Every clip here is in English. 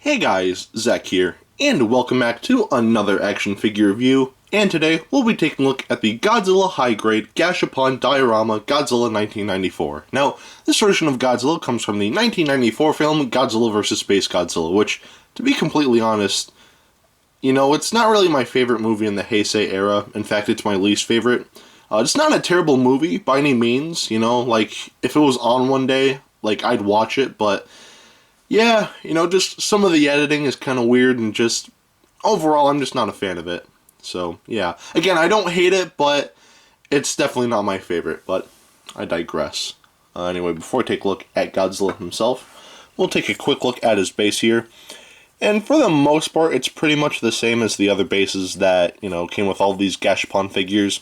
Hey guys, Zack here, and welcome back to another action figure review, and today we'll be taking a look at the Godzilla high-grade Gashapon Diorama Godzilla 1994. Now, this version of Godzilla comes from the 1994 film Godzilla vs. Spacegodzilla, which, to be completely honest, it's not really my favorite movie in the Heisei era. In fact, it's my least favorite. It's not a terrible movie by any means, if it was on one day, I'd watch it, but yeah, just some of the editing is kind of weird, and just overall, I'm just not a fan of it. So, yeah. Again, I don't hate it, but it's definitely not my favorite, but I digress. Anyway, before I take a look at Godzilla himself, we'll take a quick look at his base here. And for the most part, it's pretty much the same as the other bases that, came with all these Gashapon figures.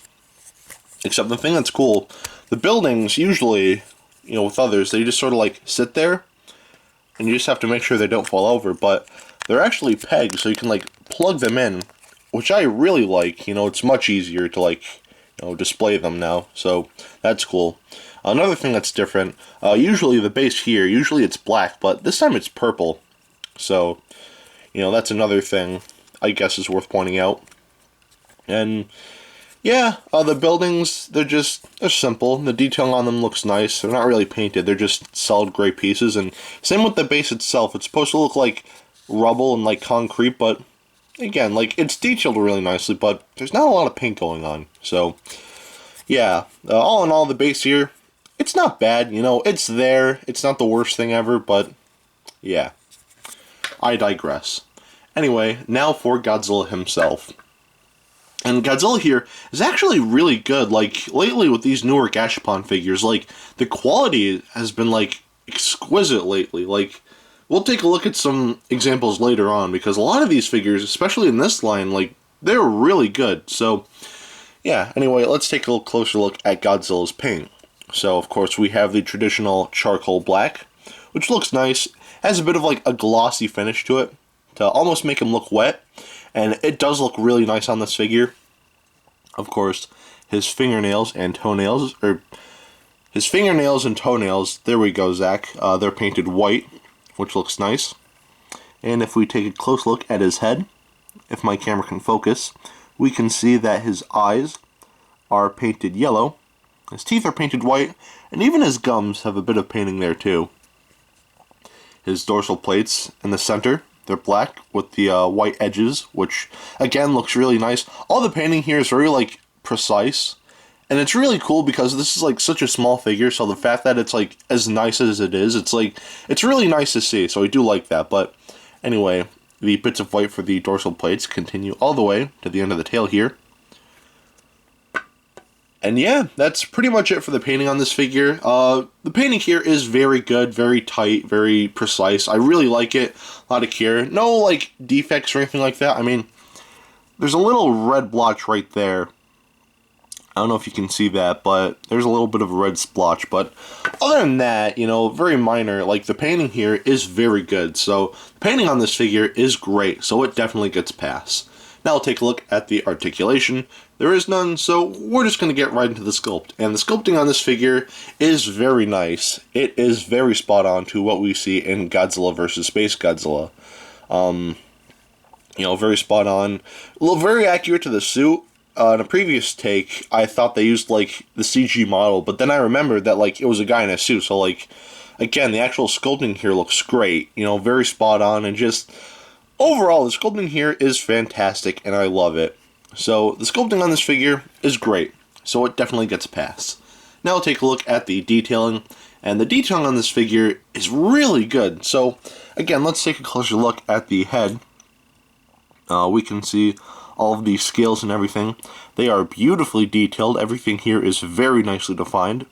Except the thing that's cool, the buildings usually, with others, they just sort of sit there, and you just have to make sure they don't fall over, but they're actually pegged, so you can plug them in, which I really like. It's much easier to display them now, so that's cool. Another thing that's different, usually the base here, usually it's black, but this time it's purple, so that's another thing I guess is worth pointing out. And yeah, the buildings, they're simple. The detail on them looks nice. They're not really painted. They're just solid gray pieces. And same with the base itself. It's supposed to look like rubble and concrete, but again, it's detailed really nicely, but there's not a lot of paint going on. So, yeah, all in all, the base here, it's not bad. It's there. It's not the worst thing ever, but yeah, I digress. Anyway, now for Godzilla himself. And Godzilla here is actually really good. Lately with these newer Gashapon figures, the quality has been, exquisite lately. We'll take a look at some examples later on, because a lot of these figures, especially in this line, they're really good. So, yeah, anyway, let's take a little closer look at Godzilla's paint. So, of course, we have the traditional charcoal black, which looks nice. Has a bit of, a glossy finish to it, to almost make him look wet. And it does look really nice on this figure. Of course, his fingernails and toenails, there we go, Zack. They're painted white, which looks nice. And if we take a close look at his head, if my camera can focus, we can see that his eyes are painted yellow, his teeth are painted white, and even his gums have a bit of painting there too. His dorsal plates in the center, they're black with the white edges, which, again, looks really nice. All the painting here is very, precise. And it's really cool because this is, such a small figure, so the fact that it's, as nice as it is, it's really nice to see, so I do like that. But, anyway, the bits of white for the dorsal plates continue all the way to the end of the tail here. And yeah, that's pretty much it for the painting on this figure. The painting here is very good, very tight, very precise. I really like it. A lot of care. No, defects or anything like that. I mean, there's a little red blotch right there. I don't know if you can see that, but there's a little bit of a red splotch. But other than that, very minor. The painting here is very good. So, the painting on this figure is great. So, it definitely gets pass. Now we'll take a look at the articulation. There is none, so we're just going to get right into the sculpt. And the sculpting on this figure is very nice. It is very spot on to what we see in Godzilla vs. Spacegodzilla. Very spot on. Very accurate to the suit. In a previous take, I thought they used, the CG model, but then I remembered that, it was a guy in a suit. So, again, the actual sculpting here looks great. Very spot on, and just overall, the sculpting here is fantastic, and I love it. So, the sculpting on this figure is great, so it definitely gets a pass. Now we'll take a look at the detailing, and the detailing on this figure is really good. So, again, let's take a closer look at the head. We can see all of the scales and everything. They are beautifully detailed. Everything here is very nicely defined.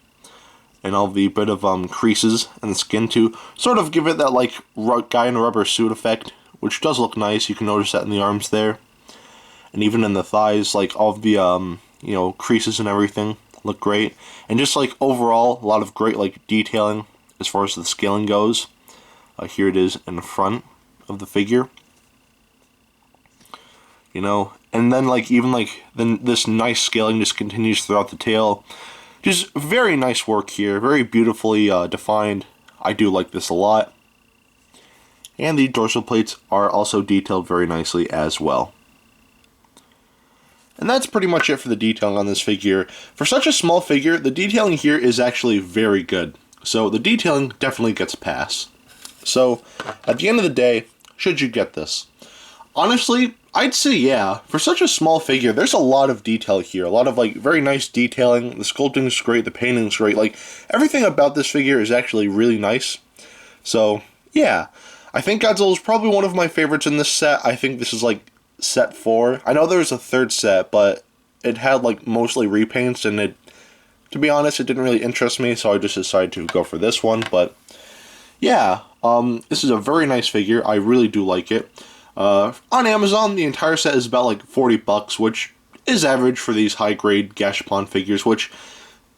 And all the bit of creases in the skin to sort of give it that guy in a rubber suit effect, which does look nice. You can notice that in the arms there. And even in the thighs, all of the, creases and everything look great. And just, overall, a lot of great, detailing as far as the scaling goes. Here it is in the front of the figure. And then, then this nice scaling just continues throughout the tail. Just very nice work here. Very beautifully defined. I do like this a lot. And the dorsal plates are also detailed very nicely as well. And that's pretty much it for the detailing on this figure. For such a small figure, the detailing here is actually very good. So the detailing definitely gets a pass. So at the end of the day, should you get this? Honestly, I'd say yeah. For such a small figure, there's a lot of detail here. A lot of like very nice detailing. The sculpting's great, the painting's great. Like everything about this figure is actually really nice. So yeah, I think Godzilla is probably one of my favorites in this set. I think this is like set 4. I know there's a third set, but it had like mostly repaints, and it, to be honest, it didn't really interest me, so I just decided to go for this one. But yeah, this is a very nice figure. I really do like it. On Amazon, the entire set is about like $40, which is average for these high-grade Gashapon figures, which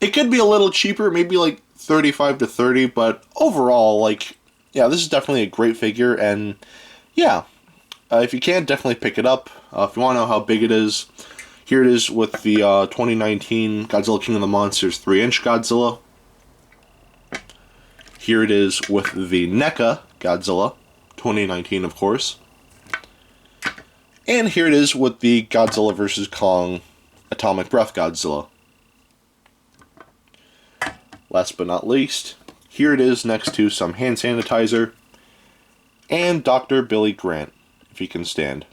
it could be a little cheaper, maybe like 35 to 30, but overall, like, yeah, this is definitely a great figure, and yeah, if you can, definitely pick it up. If you want to know how big it is, here it is with the 2019 Godzilla King of the Monsters 3-inch Godzilla. Here it is with the NECA Godzilla, 2019 of course. And here it is with the Godzilla vs. Kong Atomic Breath Godzilla. Last but not least, here it is next to some hand sanitizer and Dr. Billy Grant, if he can stand.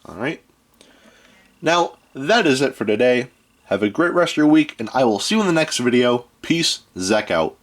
Alright. Now, that is it for today. Have a great rest of your week, and I will see you in the next video. Peace, Zack out.